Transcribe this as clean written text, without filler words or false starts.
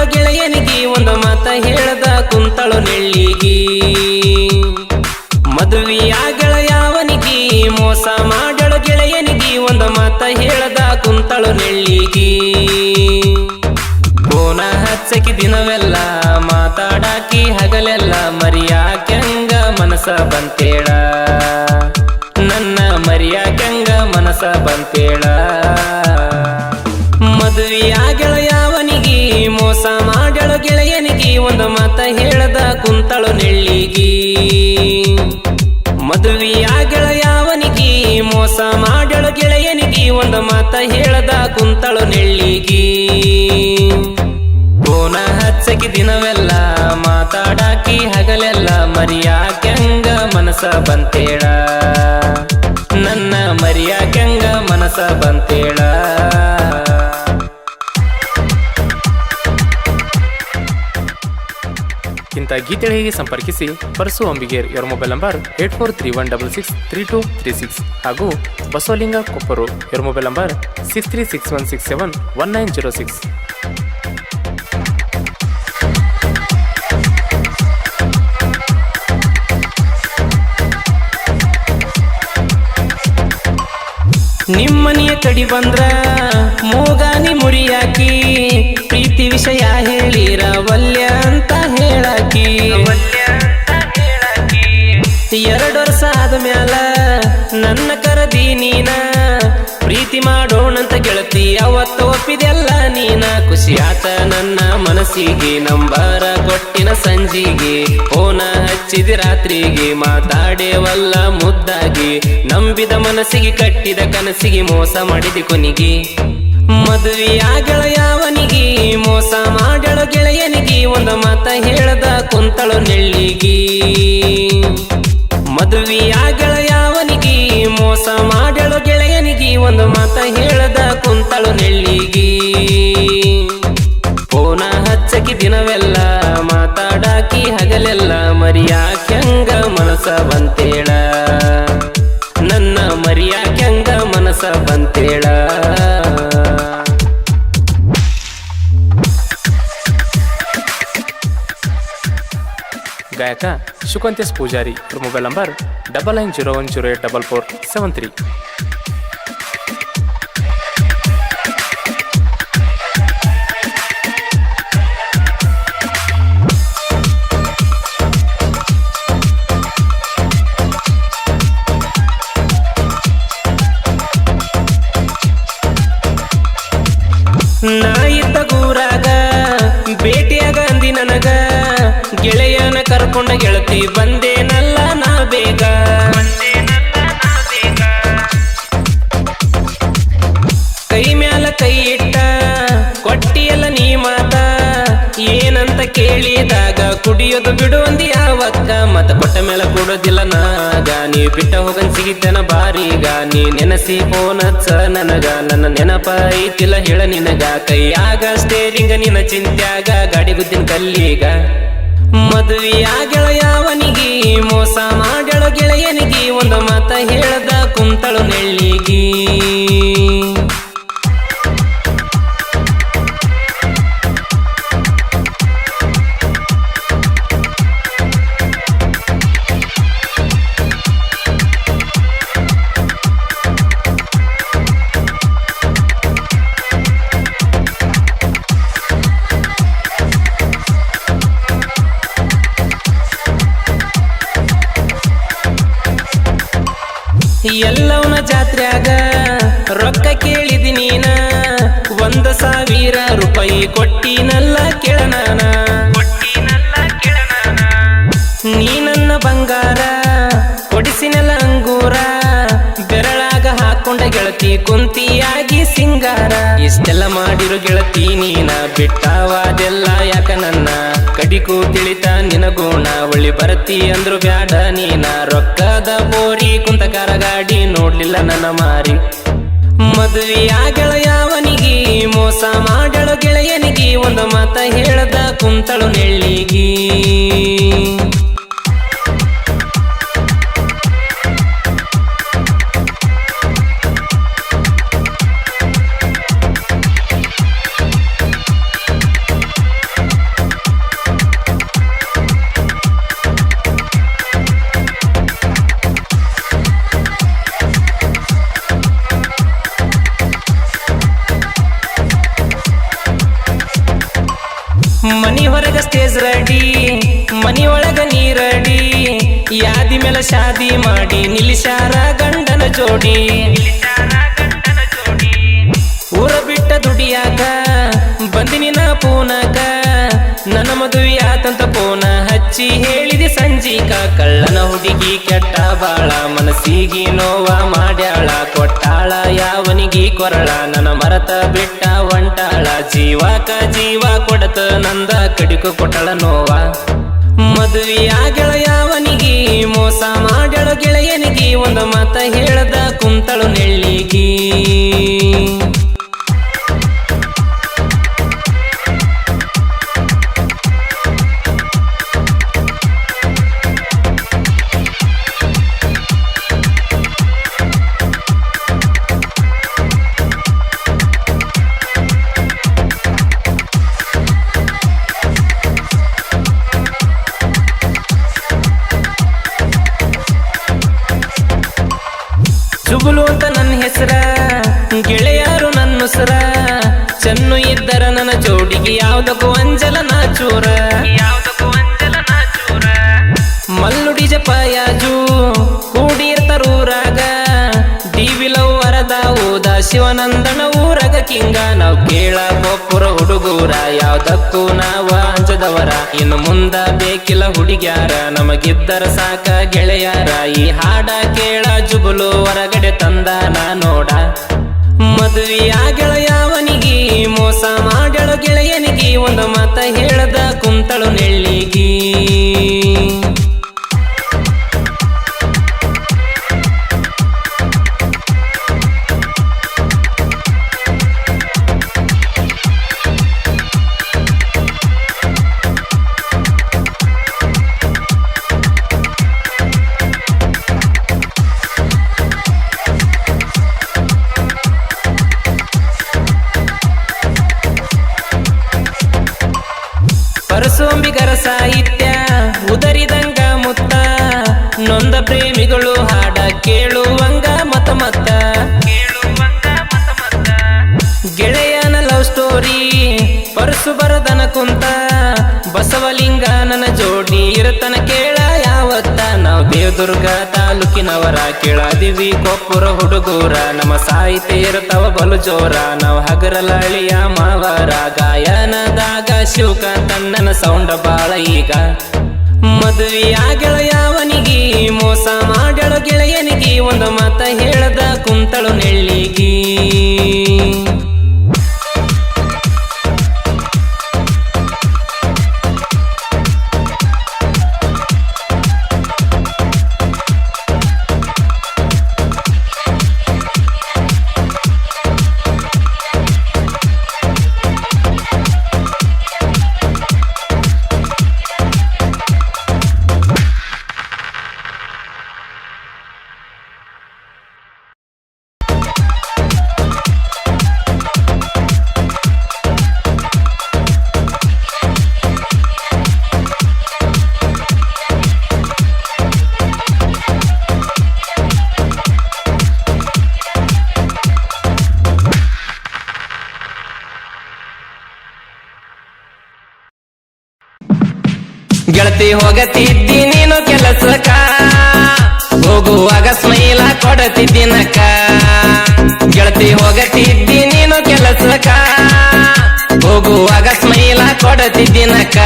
ಮಾಡಳು ಗೆಳೆಯನಿಗೆ ಒಂದು ಮಾತ ಹೇಳದ ಕುಂತಳು ನೆಳ್ಳಿಗಿ ಮದುವೆಯಾಗಳ ಯಾವನಿಗೆ ಮೋಸ ಮಾಡಳು ಗೆಳೆಯನಿಗೆ ಒಂದು ಮಾತ ಹೇಳದ ಕುಂತಳು ನೆಳ್ಳಿಗಿ ಫೋನ ಹಚ್ಚಕಿ ದಿನವೆಲ್ಲ ಮಾತಾಡಾಕಿ ಹಗಲೆಲ್ಲ ಮರಿಯಾಕೆಂಗ ಮನಸ ಬಂತೇಳ ನನ್ನ ಮರಿಯಾಕೆಂಗ ಮನಸ ಬಂತೇಳ ಮದುವೆಯಾಗಳ ಯಾವನಿಗೆ ಮೋಸ ಮಾಡಳು ಗೆಳೆಯನಿಗೆ ಒಂದು ಮಾತ ಹೇಳದ ಕುಂತಳು ನೆಳ್ಳಿಗಿ ಮದುವೆಯಾಗಳ ಯಾವನಿಗೆ ಮೋಸ ಮಾಡಳು ಗೆಳೆಯನಿಗೆ ಒಂದು ಮಾತ ಹೇಳದ ಕುಂತಳು ನೆಳ್ಳಿಗಿ ಫೋನ ಹಚ್ಚಕಿ ದಿನವೆಲ್ಲ ಮಾತಾಡಾಕಿ ಹಗಲೆಲ್ಲ ಮರಿಯಾಕೆಂಗ ಮನಸ ಬಂತೇಳ ನನ್ನ ಮರಿಯಾಕೆಂಗ ಮನಸ ಬಂತೇಳ ಇಂಥ ಗೀತೆಗಳಿಗೆ ಸಂಪರ್ಕಿಸಿ ಪರಸು ಅಂಬಿಗೇರ್ ಇವರ ಮೊಬೈಲ್ ನಂಬರ್ 8431663236 ಹಾಗೂ ಬಸವಲಿಂಗ ಕೊಪ್ಪರು ಇವರ ಮೊಬೈಲ್ ನಂಬರ್ 6361671906. ನಿಮ್ಮನೆಯ ಕಡಿ ಬಂದ್ರ ಮೂಗಾನಿ ಮುರಿಯಾಕಿ ಪ್ರೀತಿ ವಿಷಯ ಹೇಳಿರ ವಲ್ಯ ಅಂತ ಹೇಳಾಕಿ 2 ವರ್ಷ ಆದ್ಮ್ಯಾಲ ನನ್ನ ಕರದಿ ನೀನ ಪ್ರೀತಿ ಮಾಡೋಣಂತ ಗೆಳತಿ ಅವತ್ತು ಒಪ್ಪಿದೆಲ್ಲ ನೀನ ಖುಷಿ ಆತ ನನ್ನ ಮನಸ್ಸಿಗೆ ನಂಬರ ಕೊಟ್ಟಿನ ಸಂಜಿಗೆ ಫೋನ ಹಚ್ಚಿದ ರಾತ್ರಿಗೆ ಮಾತಾಡೇವಲ್ಲ ಮುದ್ದಾಗಿ ನಂಬಿದ ಮನಸ್ಸಿಗೆ ಕಟ್ಟಿದ ಕನಸಿಗೆ ಮೋಸ ಮಾಡಿದ ಕೊನಿಗೆ ಮದುವೆಯಾಗಳ ಯಾವನಿಗೆ ಮೋಸ ಮಾಡಳು ಗೆಳೆಯನಿಗೆ ಒಂದು ಮಾತ ಹೇಳದ ಕುಂತಳು ನೆಳ್ಳಿಗಿ ಮದುವೆಯಾಗಳ ಯಾವನಿಗೆ ಮೋಸ ಮಾಡಳು ಗೆಳೆಯನಿಗೆ ಒಂದು ಮಾತ ಹೇಳದ ಕುಂತಳು ನೆಳ್ಳಿಗಿ ಫೋನ ಹಚ್ಚಕಿ ದಿನವೆಲ್ಲ ಮಾತಾಡಾಕಿ ಹಗಲೆಲ್ಲ ಮರಿಯಾಕೆಂಗ ಮನಸ ಬಂತೇಳ ನನ್ನ ಮರಿಯಾಕೆಂಗ ಮನಸ ಬಂತೇಳ ಗಾಯಕ ಶುಕಂತೇಶ್ ಪೂಜಾರಿ ಇವ್ರ ಮೊಬೈಲ್ ನಂಬರ್ 9901084473. ನಾ ಇದ್ದ ಗೂರಾಗ ಭೇಟಿಯಾಗ ಅಂದಿ ನನಗ ಗೆಳೆಯನ ಕರ್ಕೊಂಡ ಗೆಳತಿ ಬಂದೇನಲ್ಲ ನಾ ಬೇಗ ಕೈ ಮ್ಯಾಲ ಕೈ ಇಟ್ಟ ಕೊಟ್ಟಿಯಲ್ಲ ನೀ ಮಾತ ಏನಂತ ಕೇಳಿದಾಗ ಕುಡಿಯೋದು ಬಿಡು ಅಂದಿ ಯಾವಕ್ಕ ಮತ ಕೊಟ್ಟ ಮೇಲೆ ಕೊಡೋದಿಲ್ಲ ನಾಗ ನೀ ಬಿಟ್ಟ ಹೋಗನ್ ಸಿಗಿತನ ಬಾರೀಗ ನೀ ನೆನಸಿ ಫೋನ್ ಹಚ್ಚ ನನಗ ನನ್ನ ನೆನಪ ಐತಿಲ್ಲ ಹೇಳ ನಿನಗ ಕೈಯಾಗ ಸ್ಟೇರಿಂಗ ನಿನ್ನ ಚಿಂತ್ಯಾಗ ಗಾಡಿ ಗುದ್ದಿನ ಕಲ್ಲೀಗ ಮದುವೆಯಾಗಳ ಯಾವನಿಗೆ ಮೋಸ ಮಾಡಳು ಗೆಳೆಯನಿಗೆ ಒಂದು ಮಾತ ಹೇಳದ ಕುಂತಳು ನೆಳ್ಳಿಗಿ ಎಲ್ಲವನ ಜಾತ್ರ್ಯಾಗ ರೊಕ್ಕ ಕೇಳಿದಿ ನೀನ 1,000 ರೂಪಾಯಿ ಕೊಟ್ಟಿನಲ್ಲ ಕೇಳನಾನ ನೀ ನನ್ನ ಬಂಗಾರ ಕೊಡಿಸಿನಲ್ಲ ಅಂಗೂರ ಬೆರಳಾಗ ಹಾಕೊಂಡ ಗೆಳತಿ ಕುಂತಿಯಾಗಿ ಸಿಂಗಾರ ಇಷ್ಟೆಲ್ಲ ಮಾಡಿರು ಗೆಳತಿ ನೀನ ಬಿಟ್ಟಾವಾದೆಲ್ಲ ಯಾಕ ನನ್ನ ಕಡಿಗೂ ತಿಳಿತ ನಿನಗೂಣ ಒಳ್ಳಿ ಬರತಿ ಅಂದ್ರು ಬ್ಯಾಡ ನೀನ ರೊಕ್ಕದ ಬೋರಿ ಕುಂತಕಾರ ಗಾಡಿ ನೋಡ್ಲಿಲ್ಲ ನನ್ನ ಮಾರಿ ಮದುವೆಯಾಗಳ ಯಾವನಿಗೆ ಮೋಸ ಮಾಡಳು ಗೆಳೆಯನಿಗೆ ಒಂದು ಮಾತ ಹೇಳದ ಕುಂತಳು ನೆಳ್ಳಿಗಿ ಮನಿ ಹೊರಗ ಸ್ಟೇಜ್ ರೆಡಿ, ಮನಿ ಒಳಗ ನೀ ರೆಡಿ. ಯಾದಿ ಮೇಲೆ ಶಾದಿ ಮಾಡಿ ನಿಲ್ಲಿಸ್ಯಾರ ಗಂಡನ ಜೋಡಿ. ಊರ ಬಿಟ್ಟ ದುಡಿಯಾಕ ಬಂದಿನಿ ನಾ ಪೂನಕ, ನನ್ನ ಮದುವೆ ಆತಂತ ಪೋನ ಹಚ್ಚಿ ಹೇಳಿದೆ ಸಂಜೀಕ. ಕಳ್ಳನ ಹುಡುಗಿ ಕೆಟ್ಟ ಬಾಳ, ಮನಸ್ಸಿಗೆ ನೋವ ಮಾಡ್ಯಾಳ. ಕೊಟ್ಟಾಳ ಯಾವನಿಗಿ ಕೊರಳ, ನನ್ನ ಮರತ ಬಿಟ್ಟ ಹೊಂಟಾಳ. ಜೀವಕ ಜೀವ ಕೊಡತ ನಂದ ಕಡಿಕು ಕೊಟ್ಟಳ ನೋವ. ಮದುವೆಯಾಗಳ ಯಾವನಿಗಿ ಮೋಸ ಮಾಡ್ಯಾಳ ಗೆಳೆಯನಿಗಿ. ಒಂದು ಮಾತ ಹೇಳದ ಕುಂತಳು ನೆಳ್ಳಿಗಿ. ಜುಬುಲು ಅಂತ ನನ್ನ ಹೆಸರ, ಗೆಳೆಯಾರು ನನ್ನ ಉಸರ. ಚೆನ್ನು ಇದ್ದರ ನನ್ನ ಜೋಡಿಗೆ ಯಾವ್ದಕ್ಕೂ ಅಂಜಲ ನಾ ಚೂರ. ಮಲ್ಲುಡಿ ಜಪಾಯಾಜು ಕೂಡಿರ್ತಾರೂರಾಗ. ಡಿವಿ ಲವ್ ವರದ ಊದ ಶಿವನಂದನ ಊರಗ ಕಿಂಗ. ನಾವ್ ಕೇಳ ಕೊಪ್ಪುರ ಹುಡುಗೂರ, ಯಾವ್ದಕ್ಕೂ ನಾವ ಅಂಜದವರ. ಇನ್ನು ಮುಂದ ಬೇಕಿಲ್ಲ ಹುಡುಗ್ಯಾರ, ನಮಗಿದ್ದರ ಸಾಕ ಗೆಳೆಯಾರ. ಈ ಹಾಡ ಕೇಳ ಜುಬುಲು ಹೊರಗಡೆ ತಂದ ನಾ ನೋಡ. ಮದುವೆಯಾಗಳ ಯಾವನಿಗಿ ಮೋಸ ಮಾಡ್ಯಾಳ ಗೆಳೆಯನಿಗಿ. ಒಂದು ಮಾತ ಹೇಳದ ಕುಂತಳು ನೆಳ್ಳಿಗಿ. ಪರಸೋಂಬಿಗರ ಸಾಹಿತ್ಯ ಉದರಿದಂಗ ಮುತ್ತ. ನೊಂದ ಪ್ರೇಮಿಗಳು ಹಾಡ ಕೇಳುವಂಗ ಮತ ಮತ. ಗೆಳೆಯನ ಲವ್ ಸ್ಟೋರಿ ಪರಸು ಬರದನ ಕುಂತ. ಬಸವಲಿಂಗ ನನ್ನ ಜೋಡಿ ಇರತನ ಕೇಳ ಯಾವತ್ತ. ನಾವು ದೇವದುರ್ಗ ತಾಲೂಕಿನವರ, ಕೇಳದಿವಿ ಕೊಪ್ಪುರ ಹುಡುಗೂರ. ನಮ್ಮ ಸಾಹಿತ್ಯ ಇರ್ತಾವ ಬಲು ಜೋರ, ನಾವು ಹಗರಲಳಿಯ ಮಾವರ. ಗಾಯನದಾಗ ಶಿವಕಾಂತಣ್ಣನ ಸೌಂಡ ಬಾಳ ಈಗ. ಮದುವೆಯಾಗಳ ಯಾವನಿಗಿ ಮೋಸ ಮಾಡ್ಯಾಳ ಗೆಳೆಯನಿಗಿ. ಒಂದು ಮಾತ ಹೇಳದ ಕುಂತಳು ನೆಳ್ಳಿಗಿ. ಗೆಳತಿ ಹೋಗತಿದ್ದಿ ನೀನು ಕೆಲಸಕ್ಕ, ಹೋಗುವಾಗ ಸ್ಮೈಲ ಕೊಡತಿದ್ದಿನಕ್ಕ. ಗೆಳತಿ ಹೋಗತಿದ್ದಿ ನೀನು ಕೆಲಸಕ್ಕ, ಹೋಗುವಾಗ ಸ್ಮೈಲ ಕೊಡತಿದ್ದಿನಕ್ಕ.